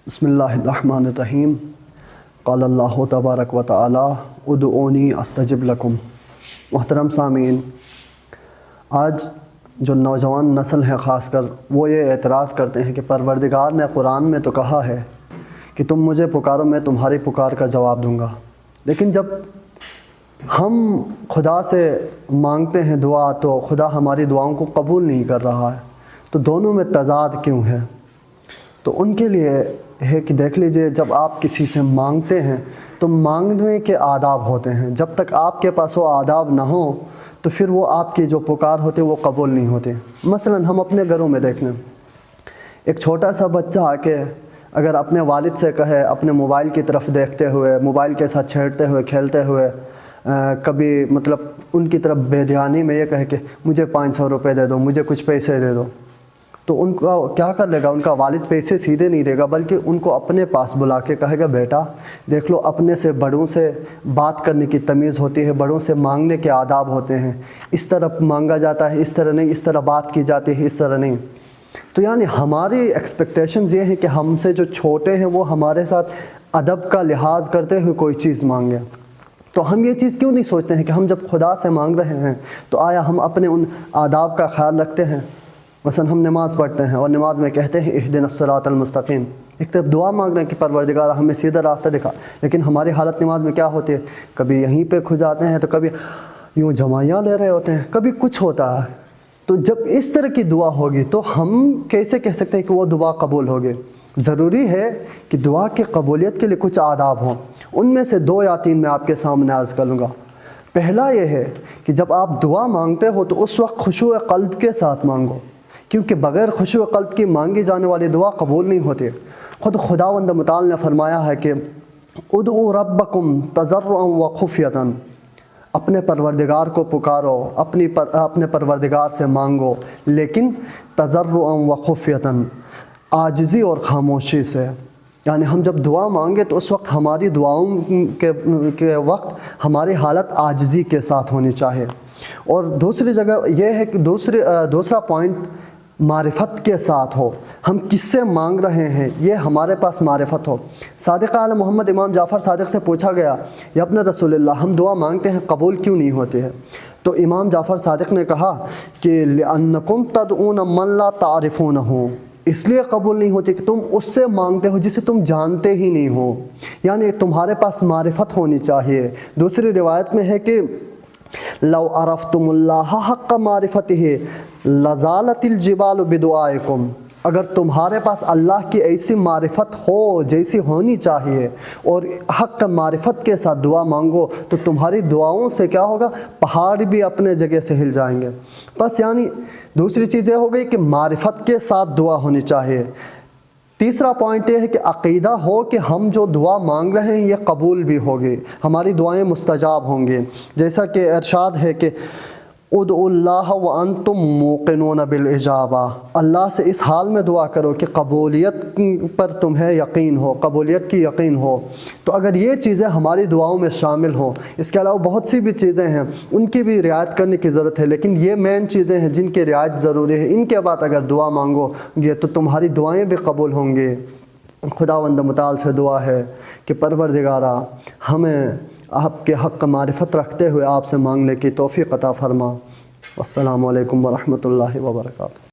بسم اللہ الرحمن الرحیم قال اللہ تبارک و تعالی ادعونی استجب لکم۔ محترم سامعین، آج جو نوجوان نسل ہے خاص کر وہ یہ اعتراض کرتے ہیں کہ پروردگار نے قرآن میں تو کہا ہے کہ تم مجھے پکارو میں تمہاری پکار کا جواب دوں گا، لیکن جب ہم خدا سے مانگتے ہیں دعا تو خدا ہماری دعاؤں کو قبول نہیں کر رہا ہے، تو دونوں میں تضاد کیوں ہے؟ تو ان کے لیے ہے کہ دیکھ لیجئے، جب آپ کسی سے مانگتے ہیں تو مانگنے کے آداب ہوتے ہیں، جب تک آپ کے پاس وہ آداب نہ ہوں تو پھر وہ آپ کی جو پکار ہوتے وہ قبول نہیں ہوتے۔ مثلا ہم اپنے گھروں میں دیکھ لیں، ایک چھوٹا سا بچہ آ کے اگر اپنے والد سے کہے، اپنے موبائل کی طرف دیکھتے ہوئے، موبائل کے ساتھ چھیڑتے ہوئے، کھیلتے ہوئے، کبھی ان کی طرف بے دھیانی میں یہ کہے کہ مجھے 500 روپے دے دو، مجھے کچھ پیسے دے دو، تو ان کا کیا کر لے گا؟ ان کا والد پیسے سیدھے نہیں دے گا، بلکہ ان کو اپنے پاس بلا کے کہے گا بیٹا دیکھ لو، اپنے سے بڑوں سے بات کرنے کی تمیز ہوتی ہے، بڑوں سے مانگنے کے آداب ہوتے ہیں، اس طرح مانگا جاتا ہے، اس طرح نہیں، اس طرح بات کی جاتی ہے، اس طرح نہیں۔ تو یعنی ہماری ایکسپیکٹیشنز یہ ہیں کہ ہم سے جو چھوٹے ہیں وہ ہمارے ساتھ ادب کا لحاظ کرتے ہوئے کوئی چیز مانگیں۔ تو ہم یہ چیز کیوں نہیں سوچتے ہیں کہ ہم جب خدا سے مانگ رہے ہیں تو آیا ہم اپنے ان آداب کا خیال رکھتے ہیں؟ مثلا ہم نماز پڑھتے ہیں اور نماز میں کہتے ہیں اہدنا الصراط المستقیم، ایک طرف دعا مانگ رہے ہیں کہ پروردگار ہمیں سیدھا راستہ دکھا، لیکن ہماری حالت نماز میں کیا ہوتی ہے؟ کبھی یہیں پہ کھو جاتے ہیں، تو کبھی یوں جمائیاں لے رہے ہوتے ہیں، کبھی کچھ ہوتا ہے۔ تو جب اس طرح کی دعا ہوگی تو ہم کیسے کہہ سکتے ہیں کہ وہ دعا قبول ہوگی؟ ضروری ہے کہ دعا کی قبولیت کے لیے کچھ آداب ہوں، ان میں سے 2 یا 3 میں آپ کے سامنے عرض کر لوں گا۔ پہلا یہ ہے کہ جب آپ دعا مانگتے ہو تو اس وقت خشوع قلب کے ساتھ مانگو، کیونکہ بغیر خشوع قلب کی مانگی جانے والی دعا قبول نہیں ہوتی۔ خود خداوند متعال نے فرمایا ہے کہ ادعوا ربکم تضرعا وخفیۃ، اپنے پروردگار کو پکارو، اپنے پروردگار سے مانگو، لیکن تضرعا وخفیۃ، عاجزی اور خاموشی سے۔ یعنی ہم جب دعا مانگے تو اس وقت ہماری دعاؤں کے وقت ہماری حالت عاجزی کے ساتھ ہونی چاہیے۔ اور دوسری جگہ یہ ہے کہ دوسرا پوائنٹ معرفت کے ساتھ ہو، ہم کس سے مانگ رہے ہیں یہ ہمارے پاس معرفت ہو۔ صادق آل محمد امام جعفر صادق سے پوچھا گیا یا اپنے رسول اللہ ہم دعا مانگتے ہیں قبول کیوں نہیں ہوتی ہے؟ تو امام جعفر صادق نے کہا کہ لِأَنَّكُمْ تَدْعُونَ مَنْ لَا تَعْرِفُونَهُ، اس لیے قبول نہیں ہوتی کہ تم اس سے مانگتے ہو جسے تم جانتے ہی نہیں ہو، یعنی تمہارے پاس معرفت ہونی چاہیے۔ دوسری روایت میں ہے کہ لو عرفتم اللہ حق معرفته لزالت الجبال بدعائکم، اگر تمہارے پاس اللہ کی ایسی معرفت ہو جیسی ہونی چاہیے اور حق معرفت کے ساتھ دعا مانگو تو تمہاری دعاؤں سے کیا ہوگا؟ پہاڑ بھی اپنے جگہ سے ہل جائیں گے۔ بس یعنی دوسری چیز یہ ہو گئی کہ معرفت کے ساتھ دعا ہونی چاہیے۔ تیسرا پوائنٹ یہ ہے کہ عقیدہ ہو کہ ہم جو دعا مانگ رہے ہیں یہ قبول بھی ہوگی، ہماری دعائیں مستجاب ہوں گی، جیسا کہ ارشاد ہے کہ ادعوا اللہ وانتم موقنون بالاجابہ، اللہ سے اس حال میں دعا کرو کہ قبولیت پر تمہیں یقین ہو، قبولیت کی یقین ہو۔ تو اگر یہ چیزیں ہماری دعاؤں میں شامل ہوں، اس کے علاوہ بہت سی بھی چیزیں ہیں ان کی بھی رعایت کرنے کی ضرورت ہے، لیکن یہ مین چیزیں ہیں جن کی رعایت ضروری ہے، ان کے بعد اگر دعا مانگو گے تو تمہاری دعائیں بھی قبول ہوں گی۔ خداوند متعال سے دعا ہے کہ پروردگارا ہمیں آپ کے حق معرفت رکھتے ہوئے آپ سے مانگنے کی توفیق عطا فرما۔ السلام علیکم ورحمۃ اللہ وبرکاتہ۔